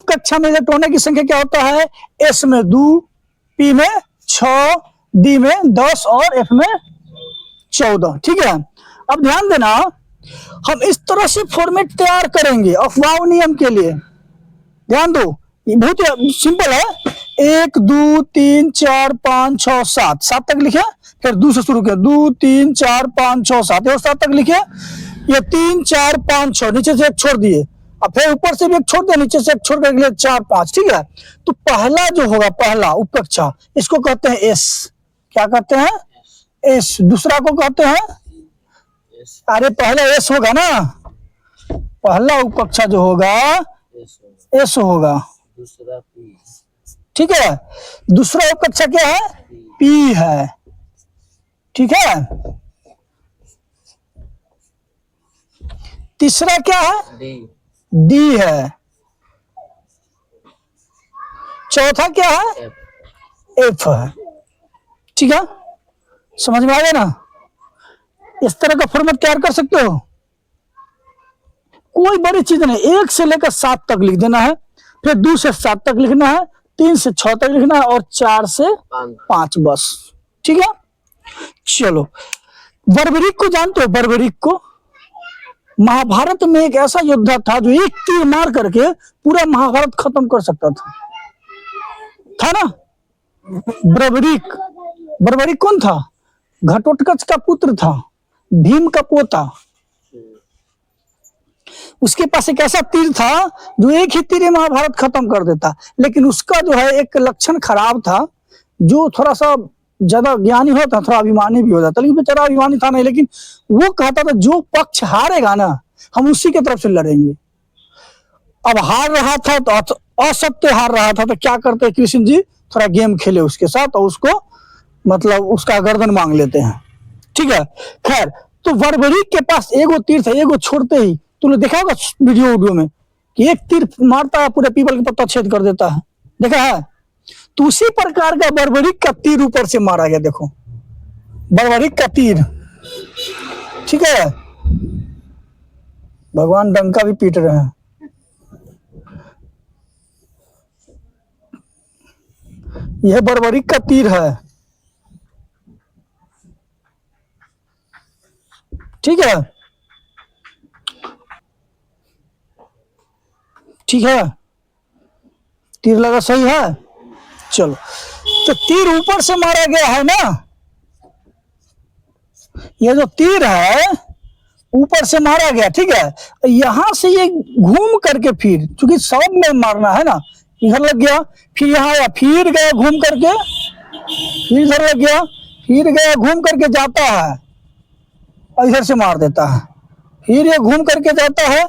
कक्षा में इलेक्ट्रॉनों की संख्या क्या होता है? एस में 2, पी में 6, डी में 10 और एफ में 14। ठीक है, अब ध्यान देना, हम इस तरह से फॉर्मेट तैयार करेंगे अफवाह नियम के लिए। ध्यान दो, ये बहुत सिंपल है। 1 2 3 4 5 6 7, 7 तक लिखे, फिर 2 से शुरू किया, 2 3 4 5 6 7, और 7 तक लिखे। ये 3 4 5 6, नीचे से एक छोड़ दिए, अब फिर ऊपर से भी एक छोड़ दिया, नीचे से एक छोड़ कर 4 5। ठीक है, तो पहला जो होगा, पहला उपकक्षा, इसको कहते हैं एस। क्या कहते हैं? एस। दूसरा को कहते हैं, अरे पहला एस होगा ना, पहला उपकक्षा जो होगा एस होगा, दूसरा पी। ठीक है, दूसरा उपकक्षा क्या है? पी है। ठीक है, तीसरा क्या है? डी। डी है। चौथा क्या है? एफ। एफ है। ठीक है, समझ में आ गया ना? इस तरह का फॉर्मेट तैयार कर सकते हो, कोई बड़ी चीज नहीं। 1 से लेकर 7 तक लिख देना है, फिर 2 से 7 तक लिखना है, 3 से 6 तक लिखना है, और 4 से 5 बस। ठीक है, चलो, बर्बरीक को जानते हो? बर्बरीक को, महाभारत में एक ऐसा योद्धा था जो एक तीर मार करके पूरा महाभारत खत्म कर सकता था ना? बर्बरीक। बर्बरीक कौन था? घटोत्कच का पुत्र था, भीम का पोता। उसके पास एक ऐसा तीर था जो एक ही तीर में महाभारत खत्म कर देता, लेकिन उसका जो है एक लक्षण खराब था, जो थोड़ा सा ज्यादा ज्ञानी होता, थोड़ा अभिमानी भी हो जाता, लेकिन बेचारा अभिमानी था नहीं। लेकिन वो कहता था जो पक्ष हारेगा ना, हम उसी की तरफ से लड़ेंगे। अब हार रहा था तो असत्य हार रहा था, तो क्या करते कृष्ण जी? थोड़ा गेम खेले उसके साथ और उसको मतलब उसका गर्दन मांग लेते हैं। ठीक है, खैर, तो बर्बरीक के पास एगो तीर था, एगो छोड़ते ही, तुमने देखा होगा वीडियो में कि एक तीर मारता है पूरे पीपल का पत्ता छेद कर देता है, देखा है? तो उसी प्रकार का बर्बरीक का तीर ऊपर से मारा गया। देखो, बर्बरीक का तीर। ठीक है, भगवान डंका भी पीट रहे हैं। यह बर्बरीक का तीर है। ठीक है, ठीक है, तीर लगा, सही है। चलो, तो तीर ऊपर से मारा गया है ना, ये जो तीर है ऊपर से मारा गया। ठीक है, यहां से ये घूम करके, फिर चूंकि सब में मारना है ना, इधर लग गया, फिर यहाँ आया, फिर गया घूम करके, फिर इधर लग गया, फिर गया घूम करके जाता है और इधर से मार देता है, फिर ये घूम करके जाता है,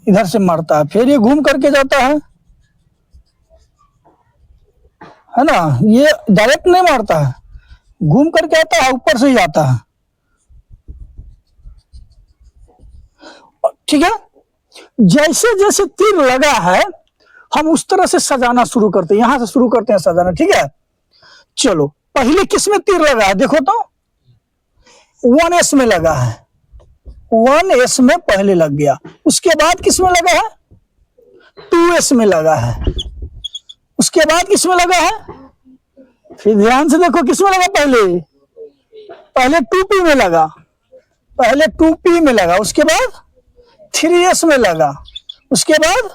इधर से मारता है, फिर ये घूम करके जाता है ना? ये डायरेक्ट नहीं मारता है, घूम करके आता है, ऊपर से ही आता है। ठीक है, जैसे जैसे तीर लगा है हम उस तरह से सजाना शुरू करते हैं, यहां से शुरू करते हैं सजाना। ठीक है, चलो, पहले किस में तीर लगा है? देखो तो 1s में लगा है, 1s में पहले लग गया। उसके बाद किस में लगा है? 2s में लगा है। उसके बाद किस में लगा है? फिर ध्यान से देखो, किस में लगा? पहले 2p में लगा, पहले 2p में लगा, उसके बाद 3s में लगा, उसके बाद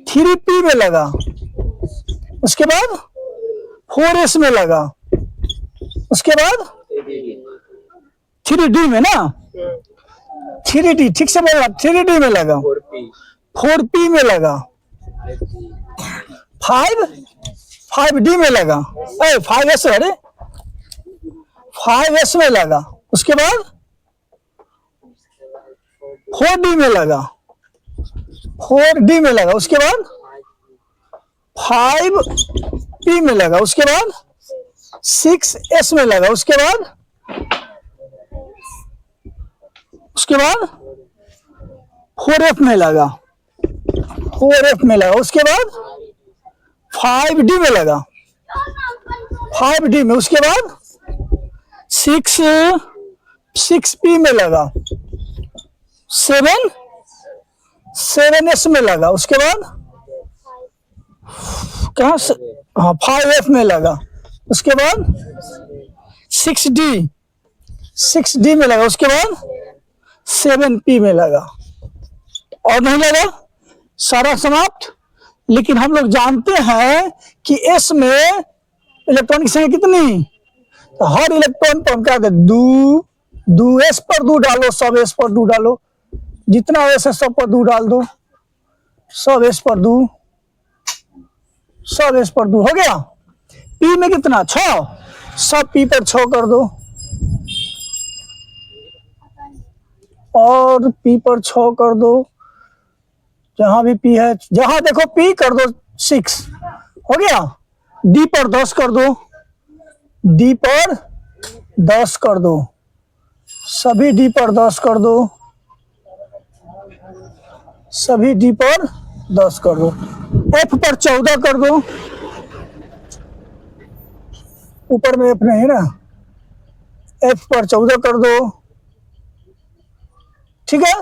3p में लगा, उसके बाद 4s में लगा, उसके बाद 3d में ना, 3d, ठीक से बोलना, 3d में लगा, 4p में लगा, 5d में लगा, 5s, अरे 5s में लगा, उसके बाद 4d में लगा, 4d में लगा, उसके बाद 5p में लगा, उसके बाद 6s में लगा, उसके बाद 4f में लगा, 4f में लगा, उसके बाद 5d में लगा, 5d में, उसके बाद 6p में लगा, 7s में लगा, उसके बाद कहाँ से, हाँ 5f में लगा, उसके बाद 6d में लगा, उसके बाद 7p में लगा, और नहीं लगा, सारा समाप्त। लेकिन हम लोग जानते हैं कि s में इलेक्ट्रॉन की संख्या कितनी, तो हर इलेक्ट्रॉन पर हम क्या कहते हैं, दो s पर 2 डालो, सब s पर 2 डालो, जितना s है सब पर 2 डाल दो, सब s पर 2, सब s पर 2 हो गया। p में कितना 6, सब p पर 6 कर दो, और p पर 6 कर दो, जहां भी p है, जहां देखो p कर दो 6 हो गया। d पर 10 कर दो, d पर 10 कर दो, सभी d पर 10 कर दो, सभी d पर 10 कर दो, f पर 14 कर दो, ऊपर में f नहीं है ना, f पर 14 कर दो, ठीक है।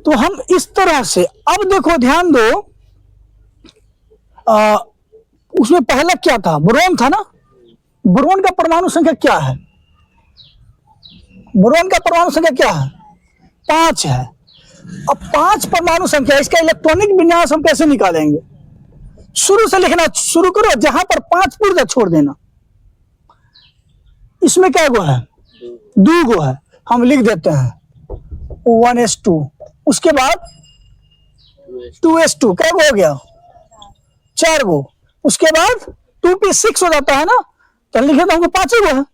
तो हम इस तरह से, अब देखो ध्यान दो, उसमें पहला क्या था, बोरॉन था ना, बोरॉन का परमाणु संख्या क्या है, बोरॉन का परमाणु संख्या क्या है, 5 है। अब 5 परमाणु संख्या, इसका इलेक्ट्रॉनिक विन्यास हम कैसे निकालेंगे, शुरू से लिखना शुरू करो, जहां पर 5 पूर्व छोड़ देना। इसमें क्या गो है, 2 गो है, हम लिख देते हैं 1s2, उसके बाद 2s2, क्या गो हो गया, 4 गो, उसके बाद 2p6 हो जाता है ना, तो लिखे तो हमको 5 गो है,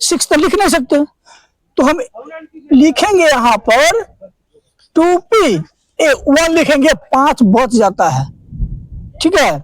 6 तो लिख नहीं सकते, तो हम लिखेंगे यहां पर 2p 1 लिखेंगे, 5 बच जाता है, ठीक है।